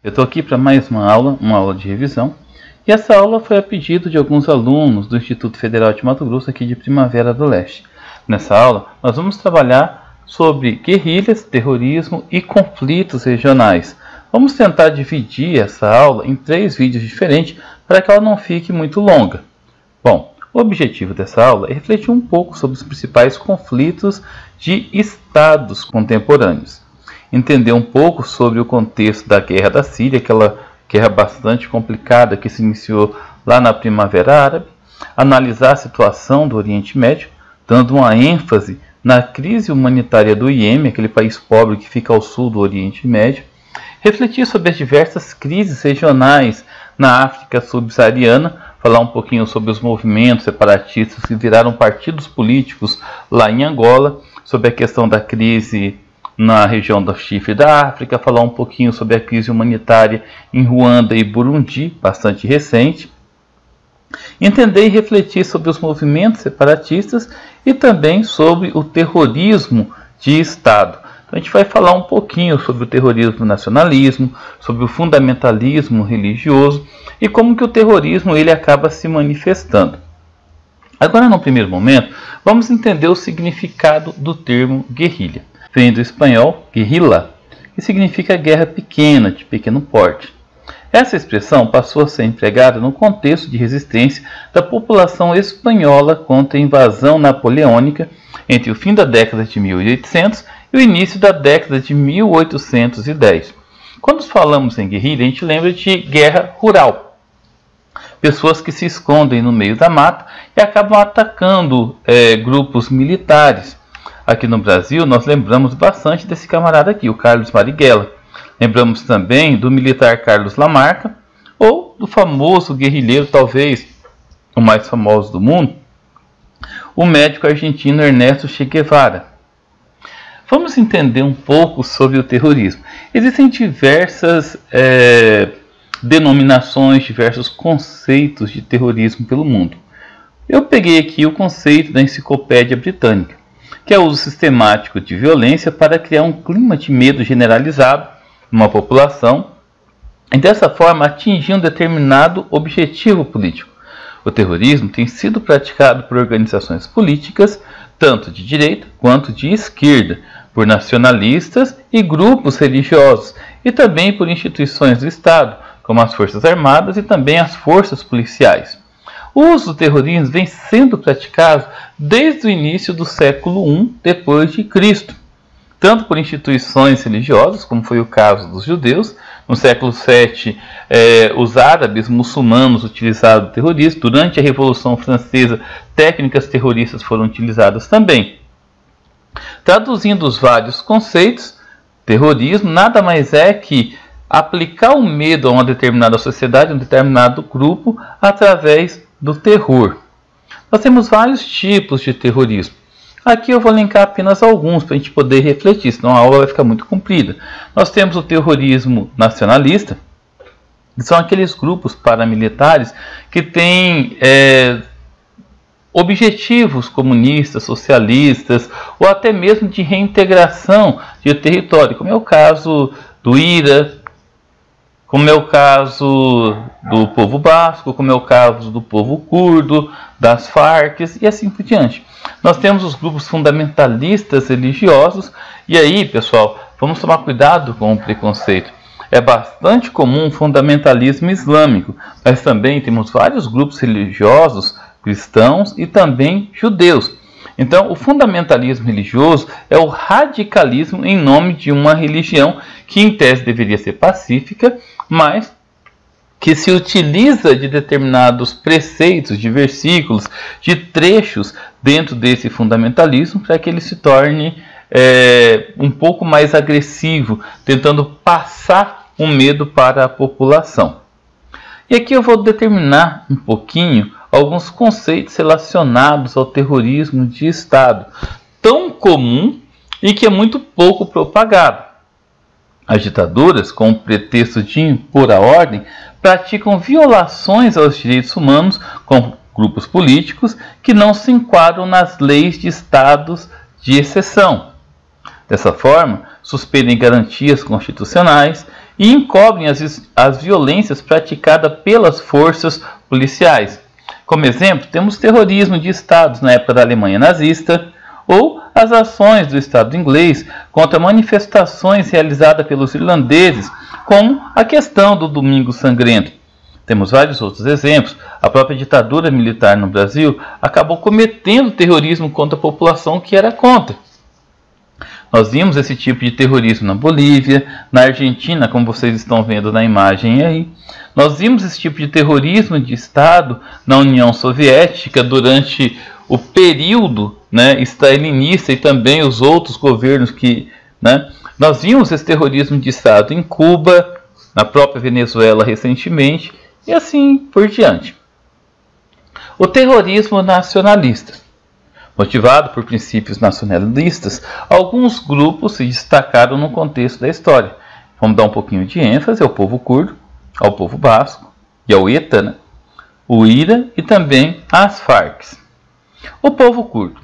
Eu estou aqui para mais uma aula de revisão, e essa aula foi a pedido de alguns alunos do Instituto Federal de Mato Grosso, aqui de Primavera do Leste. Nessa aula, nós vamos trabalhar sobre guerrilhas, terrorismo e conflitos regionais. Vamos tentar dividir essa aula em 3 vídeos diferentes para que ela não fique muito longa. Bom, o objetivo dessa aula é refletir um pouco sobre os principais conflitos de estados contemporâneos. Entender um pouco sobre o contexto da Guerra da Síria, aquela guerra bastante complicada que se iniciou lá na Primavera Árabe, analisar a situação do Oriente Médio, dando uma ênfase na crise humanitária do Iêmen, aquele país pobre que fica ao sul do Oriente Médio, refletir sobre as diversas crises regionais na África subsaariana, falar um pouquinho sobre os movimentos separatistas que viraram partidos políticos lá em Angola, sobre a questão da crise na região do Chifre da África, falar um pouquinho sobre a crise humanitária em Ruanda e Burundi, bastante recente, entender e refletir sobre os movimentos separatistas e também sobre o terrorismo de Estado. Então a gente vai falar um pouquinho sobre o terrorismo nacionalismo, sobre o fundamentalismo religioso e como que o terrorismo ele acaba se manifestando. Agora, no primeiro momento, vamos entender o significado do termo guerrilha. Vem do espanhol guerrilla, que significa guerra pequena, de pequeno porte. Essa expressão passou a ser empregada no contexto de resistência da população espanhola contra a invasão napoleônica entre o fim da década de 1800 e o início da década de 1810. Quando falamos em guerrilha, a gente lembra de guerra rural. Pessoas que se escondem no meio da mata e acabam atacando grupos militares. Aqui no Brasil, nós lembramos bastante desse camarada aqui, o Carlos Marighella. Lembramos também do militar Carlos Lamarca, ou do famoso guerrilheiro, talvez o mais famoso do mundo, o médico argentino Ernesto Che Guevara. Vamos entender um pouco sobre o terrorismo. Existem diversas denominações, diversos conceitos de terrorismo pelo mundo. Eu peguei aqui o conceito da Enciclopédia Britânica, que é o uso sistemático de violência para criar um clima de medo generalizado numa população e dessa forma atingir um determinado objetivo político. O terrorismo tem sido praticado por organizações políticas, tanto de direita quanto de esquerda, por nacionalistas e grupos religiosos, e também por instituições do Estado, como as Forças Armadas e também as forças policiais. O uso do terrorismo vem sendo praticado desde o início do século I d.C., tanto por instituições religiosas, como foi o caso dos judeus. No século VII, os árabes muçulmanos utilizaram o terrorismo. Durante a Revolução Francesa, técnicas terroristas foram utilizadas também. Traduzindo os vários conceitos, terrorismo nada mais é que aplicar o medo a uma determinada sociedade, a um determinado grupo, através do terror. Nós temos vários tipos de terrorismo. Aqui eu vou linkar apenas alguns para a gente poder refletir, senão a aula vai ficar muito comprida. Nós temos o terrorismo nacionalista, que são aqueles grupos paramilitares que têm objetivos comunistas, socialistas, ou até mesmo de reintegração de território, como é o caso do IRA, como é o caso do povo basco, como é o caso do povo curdo, das Farc e assim por diante. Nós temos os grupos fundamentalistas religiosos, e aí, pessoal, vamos tomar cuidado com o preconceito. É bastante comum o fundamentalismo islâmico, mas também temos vários grupos religiosos, cristãos e também judeus. Então, o fundamentalismo religioso é o radicalismo em nome de uma religião que, em tese, deveria ser pacífica, mas que se utiliza de determinados preceitos, de versículos, de trechos dentro desse fundamentalismo para que ele se torne um pouco mais agressivo, tentando passar o medo para a população. E aqui eu vou determinar um pouquinho alguns conceitos relacionados ao terrorismo de Estado, tão comum e que é muito pouco propagado. As ditaduras, com o pretexto de impor a ordem, praticam violações aos direitos humanos com grupos políticos que não se enquadram nas leis de estados de exceção. Dessa forma, suspendem garantias constitucionais e encobrem as violências praticadas pelas forças policiais. Como exemplo, temos terrorismo de estados na época da Alemanha nazista, ou as ações do Estado inglês contra manifestações realizadas pelos irlandeses, como a questão do Domingo Sangrento. Temos vários outros exemplos. A própria ditadura militar no Brasil acabou cometendo terrorismo contra a população que era contra. Nós vimos esse tipo de terrorismo na Bolívia, na Argentina, como vocês estão vendo na imagem aí. Nós vimos esse tipo de terrorismo de Estado na União Soviética durante o período, stalinista e também os outros governos que... Nós vimos esse terrorismo de Estado em Cuba, na própria Venezuela recentemente, e assim por diante. O terrorismo nacionalista. Motivado por princípios nacionalistas, alguns grupos se destacaram no contexto da história. Vamos dar um pouquinho de ênfase ao povo curdo, ao povo basco e ao ETA, o IRA e também às Farc. O povo curdo.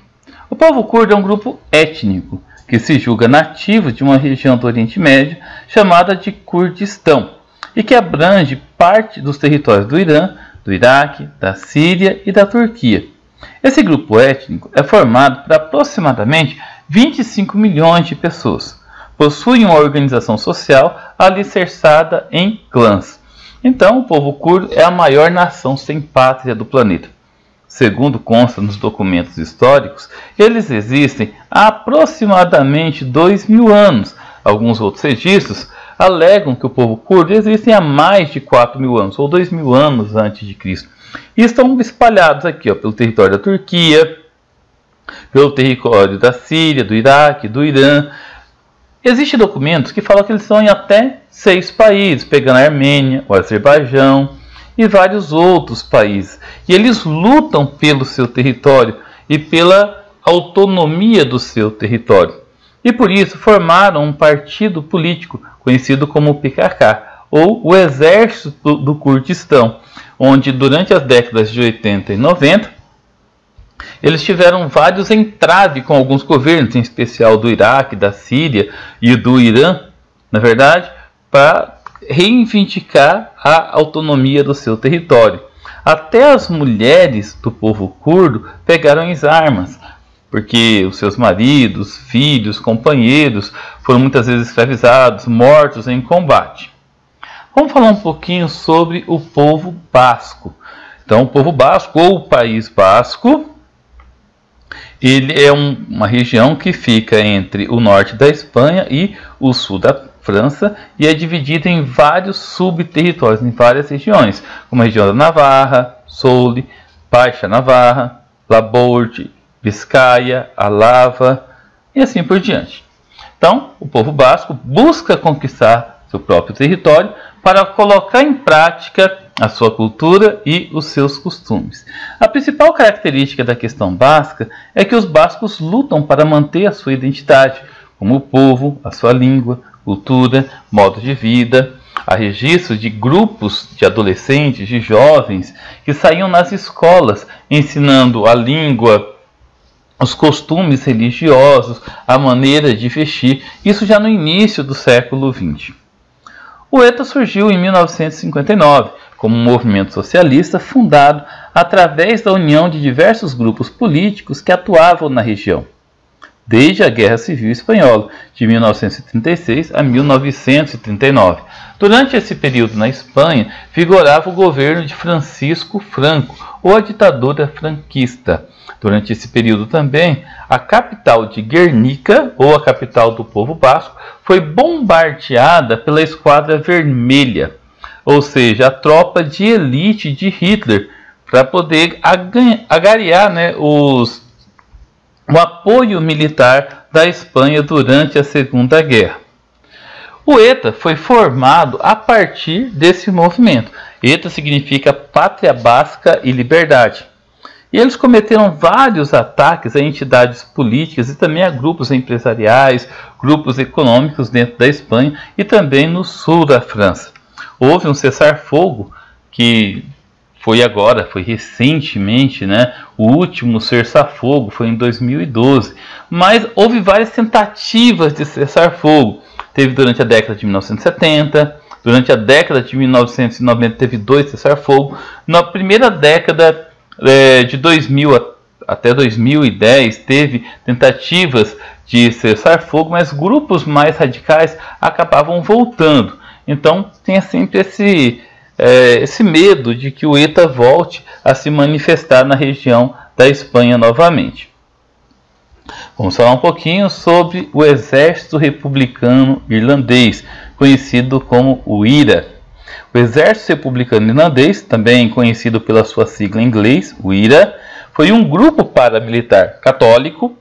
O povo curdo é um grupo étnico que se julga nativo de uma região do Oriente Médio chamada de Kurdistão e que abrange parte dos territórios do Irã, do Iraque, da Síria e da Turquia. Esse grupo étnico é formado por aproximadamente 25 milhões de pessoas. Possui uma organização social alicerçada em clãs. Então, o povo curdo é a maior nação sem pátria do planeta. Segundo consta nos documentos históricos, eles existem há aproximadamente 2.000 anos. Alguns outros registros alegam que o povo curdo existe há mais de 4.000 anos, ou 2.000 anos antes de Cristo. E estão espalhados aqui pelo território da Turquia, pelo território da Síria, do Iraque, do Irã. Existem documentos que falam que eles são em até 6 países, pegando a Armênia, o Azerbaijão e vários outros países. E eles lutam pelo seu território e pela autonomia do seu território. E por isso formaram um partido político conhecido como o PKK, ou o Exército do Kurdistão, onde durante as décadas de 80 e 90, eles tiveram vários entraves com alguns governos, em especial do Iraque, da Síria e do Irã, na verdade, para reivindicar a autonomia do seu território. Até as mulheres do povo curdo pegaram as armas, porque os seus maridos, filhos, companheiros foram muitas vezes escravizados, mortos em combate. Vamos falar um pouquinho sobre o povo basco. Então, o povo basco, ou o País Basco, ele é uma região que fica entre o norte da Espanha e o sul da França e é dividida em vários subterritórios, em várias regiões, como a região da Navarra, Soule, Baixa Navarra, Labourd, Biscaia, Alava e assim por diante. Então, o povo basco busca conquistar seu próprio território para colocar em prática a sua cultura e os seus costumes. A principal característica da questão basca é que os bascos lutam para manter a sua identidade, como o povo, a sua língua, cultura, modo de vida. Há registros de grupos de adolescentes, de jovens, que saíam nas escolas ensinando a língua, os costumes religiosos, a maneira de vestir, isso já no início do século XX. O ETA surgiu em 1959 como um movimento socialista fundado através da união de diversos grupos políticos que atuavam na região, desde a Guerra Civil Espanhola, de 1936 a 1939. Durante esse período na Espanha, vigorava o governo de Francisco Franco, ou a ditadura franquista. Durante esse período também, a capital de Guernica, ou a capital do povo basco, foi bombardeada pela Esquadra Vermelha, ou seja, a tropa de elite de Hitler, para poder agariar o apoio militar da Espanha durante a Segunda Guerra. O ETA foi formado a partir desse movimento. ETA significa Pátria Basca e Liberdade. E eles cometeram vários ataques a entidades políticas e também a grupos empresariais, grupos econômicos dentro da Espanha e também no sul da França. Houve um cessar-fogo que foi recentemente, o último cessar-fogo foi em 2012, mas houve várias tentativas de cessar-fogo. Teve durante a década de 1970, Durante a década de 1990 teve 2 cessar-fogo. Na primeira década de 2000 até 2010 teve tentativas de cessar-fogo, mas grupos mais radicais acabavam voltando. Então tem sempre esse medo de que o ETA volte a se manifestar na região da Espanha novamente. Vamos falar um pouquinho sobre o Exército Republicano Irlandês, conhecido como o IRA. O Exército Republicano Irlandês, também conhecido pela sua sigla em inglês, o IRA, foi um grupo paramilitar católico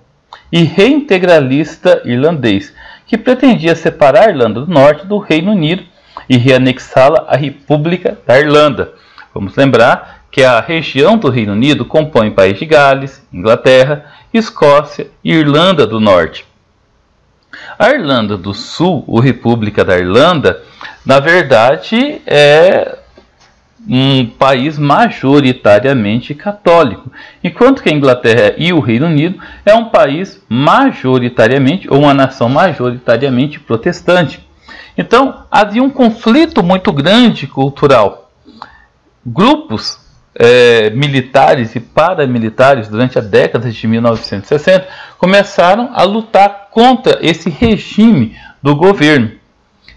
e reintegralista irlandês, que pretendia separar a Irlanda do Norte do Reino Unido e reanexá-la à República da Irlanda. Vamos lembrar que a região do Reino Unido compõe o País de Gales, Inglaterra, Escócia e Irlanda do Norte. A Irlanda do Sul, ou República da Irlanda, na verdade é um país majoritariamente católico, enquanto que a Inglaterra e o Reino Unido é um país majoritariamente, ou uma nação majoritariamente protestante. Então havia um conflito muito grande cultural. Grupos militares e paramilitares durante a década de 1960 começaram a lutar contra esse regime do governo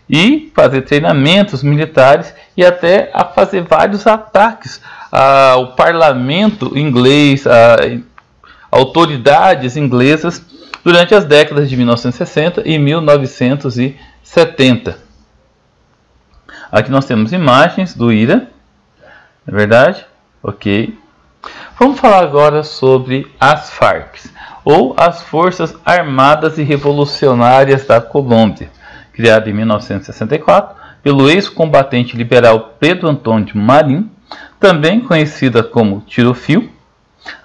e fazer treinamentos militares e até a fazer vários ataques ao parlamento inglês, a autoridades inglesas durante as décadas de 1960 e 1970. Aqui nós temos imagens do IRA, não é verdade? Ok. Vamos falar agora sobre as Farc, ou as Forças Armadas e Revolucionárias da Colômbia, criada em 1964 pelo ex-combatente liberal Pedro Antônio Marín, também conhecida como Tiro-Fio.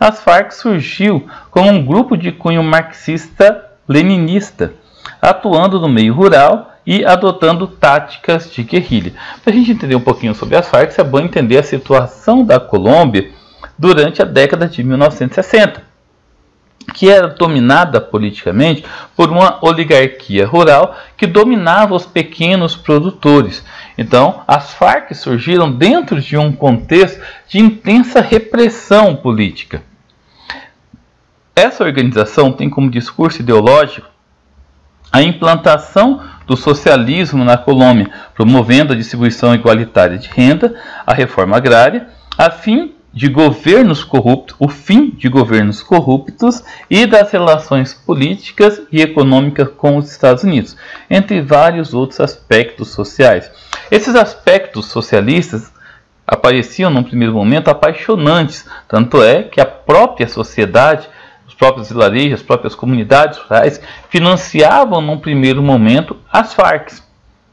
As Farc surgiu como um grupo de cunho marxista-leninista, atuando no meio rural e adotando táticas de guerrilha. Para a gente entender um pouquinho sobre as Farc, é bom entender a situação da Colômbia durante a década de 1960, que era dominada politicamente por uma oligarquia rural que dominava os pequenos produtores. Então, as Farc surgiram dentro de um contexto de intensa repressão política. Essa organização tem como discurso ideológico a implantação do socialismo na Colômbia, promovendo a distribuição igualitária de renda, a reforma agrária, o fim de governos corruptos e das relações políticas e econômicas com os Estados Unidos, entre vários outros aspectos sociais. Esses aspectos socialistas apareciam num primeiro momento apaixonantes, tanto é que a própria sociedade, os próprios vilarejos, as próprias comunidades rurais financiavam num primeiro momento as Farc,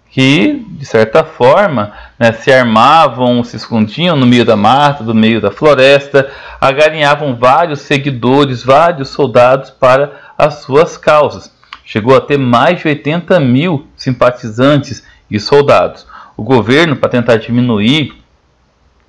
que de certa forma se armavam, se escondiam no meio da mata, no meio da floresta, agarinhavam vários seguidores, vários soldados para as suas causas. Chegou a ter mais de 80 mil simpatizantes e soldados. O governo, para tentar diminuir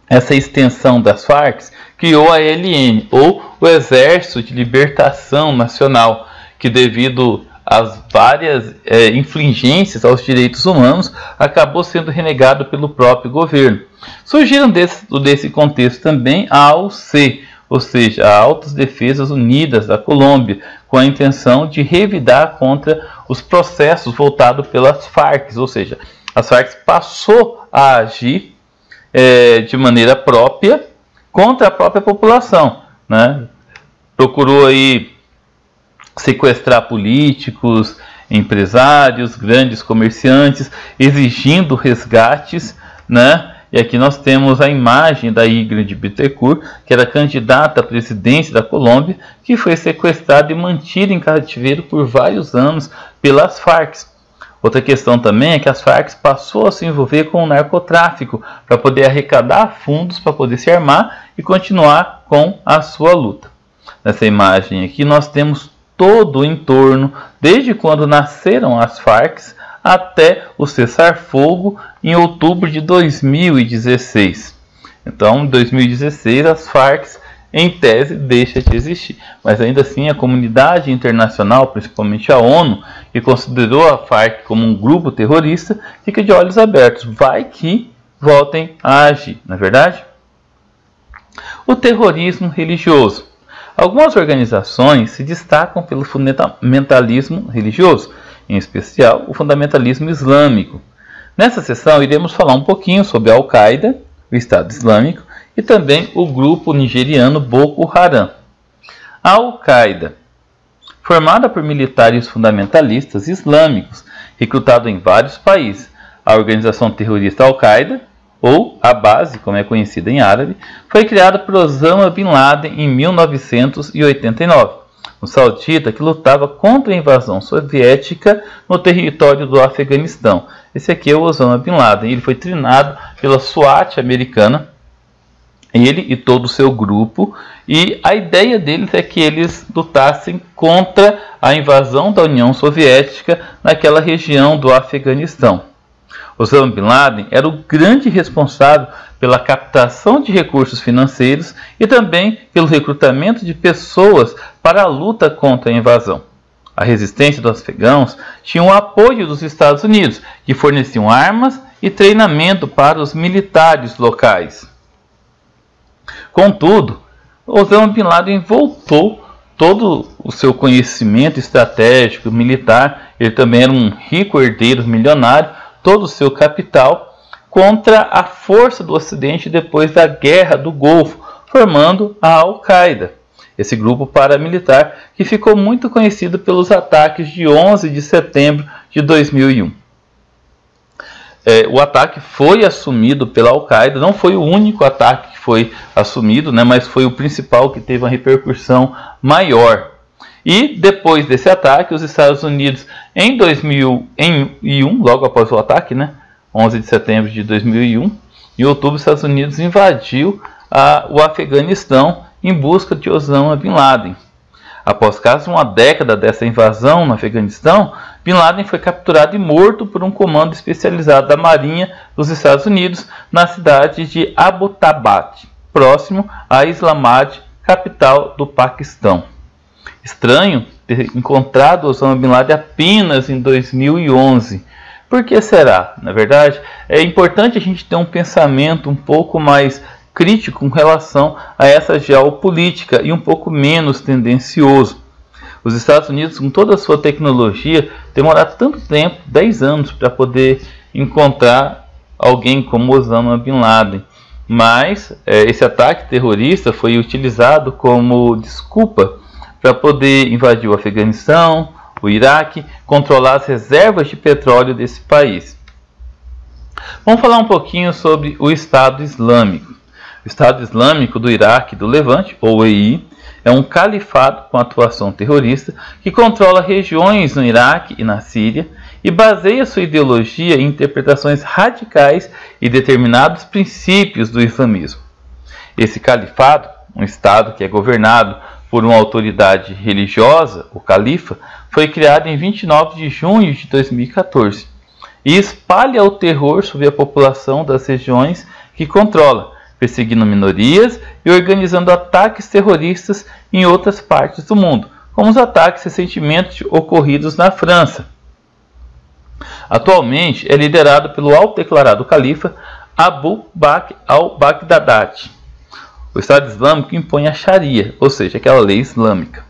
essa extensão das Farc, criou a ELN, ou o Exército de Libertação Nacional, que devido às várias infringências aos direitos humanos, acabou sendo renegado pelo próprio governo. Surgiram desse contexto também a AUC, ou seja, a Altas Defesas Unidas da Colômbia, com a intenção de revidar contra os processos voltados pelas Farc, ou seja, as Farc passou a agir de maneira própria contra a própria população, né? Procurou aí sequestrar políticos, empresários, grandes comerciantes, exigindo resgates, né? E aqui nós temos a imagem da Ingrid Betancourt, que era candidata à presidência da Colômbia, que foi sequestrada e mantida em cativeiro por vários anos pelas Farc. Outra questão também é que as Farc passou a se envolver com o narcotráfico para poder arrecadar fundos, para poder se armar e continuar com a sua luta. Nessa imagem aqui nós temos todo o entorno, desde quando nasceram as Farc até o cessar-fogo em outubro de 2016. Então, em 2016, as Farc em tese, deixa de existir. Mas ainda assim, a comunidade internacional, principalmente a ONU, que considerou a Farc como um grupo terrorista, fica de olhos abertos. Vai que voltem a agir, não é verdade? O terrorismo religioso. Algumas organizações se destacam pelo fundamentalismo religioso, em especial o fundamentalismo islâmico. Nessa sessão iremos falar um pouquinho sobre a Al-Qaeda, o Estado Islâmico, e também o grupo nigeriano Boko Haram. A Al-Qaeda, formada por militares fundamentalistas islâmicos, recrutado em vários países. A organização terrorista Al-Qaeda, ou a base, como é conhecida em árabe, foi criada por Osama Bin Laden em 1989, um saudita que lutava contra a invasão soviética no território do Afeganistão. Esse aqui é o Osama Bin Laden. Ele foi treinado pela SWAT americana, ele e todo o seu grupo, e a ideia deles é que eles lutassem contra a invasão da União Soviética naquela região do Afeganistão. Osama Bin Laden era o grande responsável pela captação de recursos financeiros e também pelo recrutamento de pessoas para a luta contra a invasão. A resistência dos afegãos tinha o apoio dos Estados Unidos, que forneciam armas e treinamento para os militares locais. Contudo, Osama Bin Laden voltou todo o seu conhecimento estratégico militar, ele também era um rico herdeiro milionário, todo o seu capital contra a força do Ocidente depois da Guerra do Golfo, formando a Al-Qaeda, esse grupo paramilitar que ficou muito conhecido pelos ataques de 11 de setembro de 2001. O ataque foi assumido pela Al-Qaeda, não foi o único ataque que foi assumido, mas foi o principal que teve uma repercussão maior. E depois desse ataque, os Estados Unidos, em 2001, logo após o ataque, 11 de setembro de 2001, em outubro, os Estados Unidos invadiu o Afeganistão em busca de Osama Bin Laden. Após quase uma década dessa invasão no Afeganistão, Bin Laden foi capturado e morto por um comando especializado da Marinha dos Estados Unidos na cidade de Abbottabad, próximo a Islamabad, capital do Paquistão. Estranho ter encontrado Osama Bin Laden apenas em 2011. Por que será? Na verdade, é importante a gente ter um pensamento um pouco mais crítico com relação a essa geopolítica e um pouco menos tendencioso. Os Estados Unidos, com toda a sua tecnologia, demoraram tanto tempo, 10 anos, para poder encontrar alguém como Osama Bin Laden. Mas esse ataque terrorista foi utilizado como desculpa para poder invadir o Afeganistão, o Iraque, controlar as reservas de petróleo desse país. Vamos falar um pouquinho sobre o Estado Islâmico. O Estado Islâmico do Iraque e do Levante, ou EI, é um califado com atuação terrorista que controla regiões no Iraque e na Síria e baseia sua ideologia em interpretações radicais e determinados princípios do islamismo. Esse califado, um Estado que é governado por uma autoridade religiosa, o califa, foi criado em 29 de junho de 2014 e espalha o terror sobre a população das regiões que controla, perseguindo minorias e organizando ataques terroristas em outras partes do mundo, como os ataques recentemente ocorridos na França. Atualmente é liderado pelo autodeclarado califa Abu Bakr al-Baghdadi. O Estado Islâmico impõe a Sharia, ou seja, aquela lei islâmica,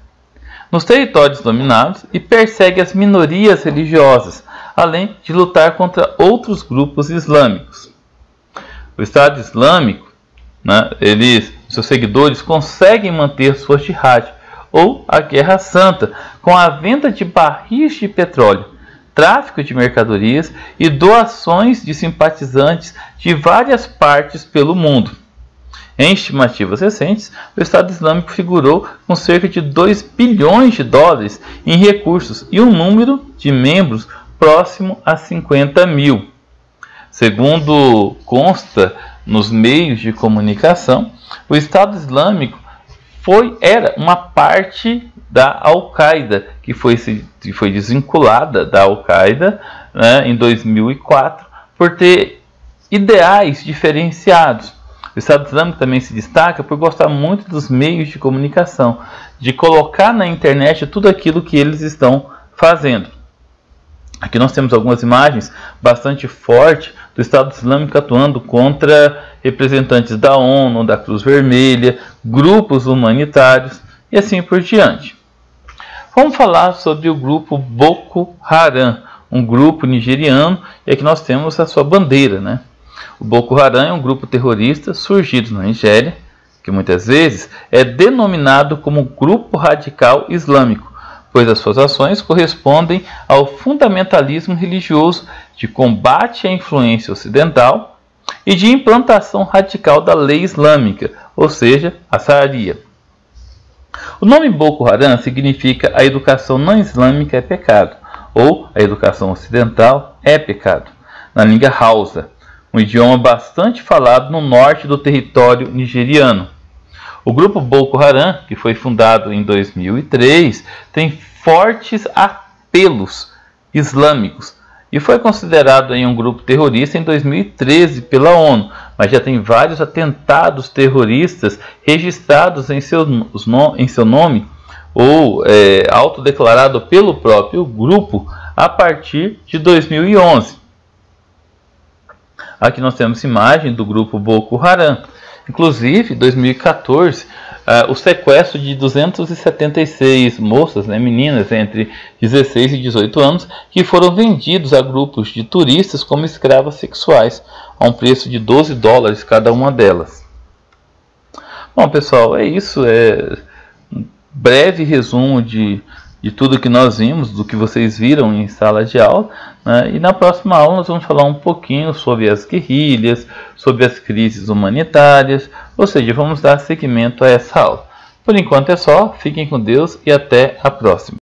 nos territórios dominados e persegue as minorias religiosas, além de lutar contra outros grupos islâmicos. O Estado Islâmico, seus seguidores conseguem manter sua jihad, ou a Guerra Santa, com a venda de barris de petróleo, tráfico de mercadorias e doações de simpatizantes de várias partes pelo mundo. Em estimativas recentes, o Estado Islâmico figurou com cerca de 2 bilhões de dólares em recursos e um número de membros próximo a 50 mil. Segundo consta nos meios de comunicação, o Estado Islâmico era uma parte da Al-Qaeda, que foi desvinculada da Al-Qaeda em 2004 por ter ideais diferenciados. O Estado Islâmico também se destaca por gostar muito dos meios de comunicação, de colocar na internet tudo aquilo que eles estão fazendo. Aqui nós temos algumas imagens bastante fortes do Estado Islâmico atuando contra representantes da ONU, da Cruz Vermelha, grupos humanitários e assim por diante. Vamos falar sobre o grupo Boko Haram, um grupo nigeriano, e aqui nós temos a sua bandeira, né? O Boko Haram é um grupo terrorista surgido na Nigéria, que muitas vezes é denominado como grupo radical islâmico, pois as suas ações correspondem ao fundamentalismo religioso de combate à influência ocidental e de implantação radical da lei islâmica, ou seja, a Sharia. O nome Boko Haram significa a educação não islâmica é pecado, ou a educação ocidental é pecado, na língua Hausa, um idioma bastante falado no norte do território nigeriano. O grupo Boko Haram, que foi fundado em 2003, tem fortes apelos islâmicos e foi considerado um grupo terrorista em 2013 pela ONU, mas já tem vários atentados terroristas registrados em seu nome ou autodeclarado pelo próprio grupo a partir de 2011. Aqui nós temos imagem do grupo Boko Haram. Inclusive, em 2014, o sequestro de 276 moças, meninas entre 16 e 18 anos, que foram vendidos a grupos de turistas como escravas sexuais, a um preço de $12 cada uma delas. Bom, pessoal, é isso. Um breve resumo de tudo que nós vimos, do que vocês viram em sala de aula, né? E na próxima aula nós vamos falar um pouquinho sobre as guerrilhas, sobre as crises humanitárias, ou seja, vamos dar seguimento a essa aula. Por enquanto é só, fiquem com Deus e até a próxima.